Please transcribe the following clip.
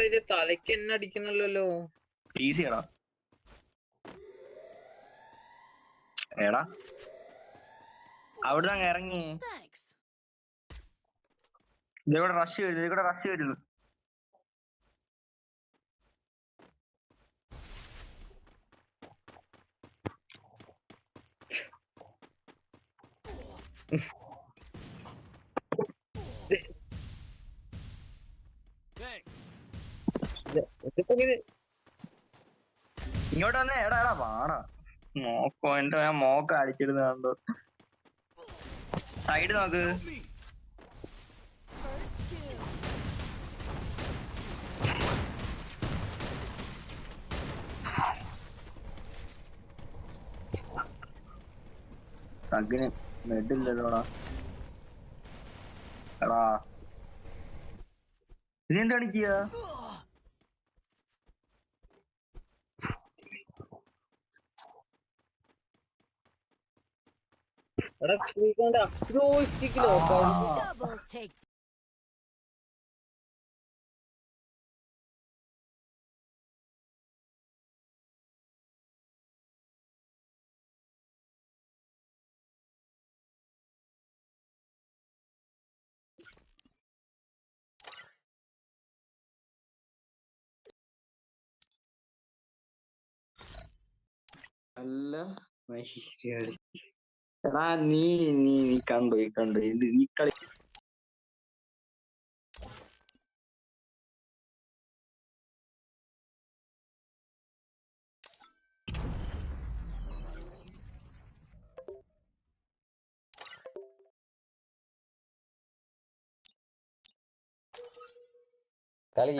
ഇത് തലയ്ക്ക് എന്നെ അടിക്കണല്ലോ. ഈസിയാടാ എടാ അവിടെ അങ്ങ് ഇറങ്ങി. ഇവിടെ റഷ് വരുന്നു. ഇങ്ങോട്ട് വന്നേ. എടാ വാടാ. എന്റെ ഞാൻ മോക്ക അടിച്ചിരുന്ന കണ്ടോ. സൈഡ് നോക്ക്. തഗ്ഗിന് നെഡില്ലല്ലോടാ. എടാ ഇതെന്താ അടിക്കുക? അല്ല എടാ നീ കണ്ടോ ഇത് ഈ കളി കളി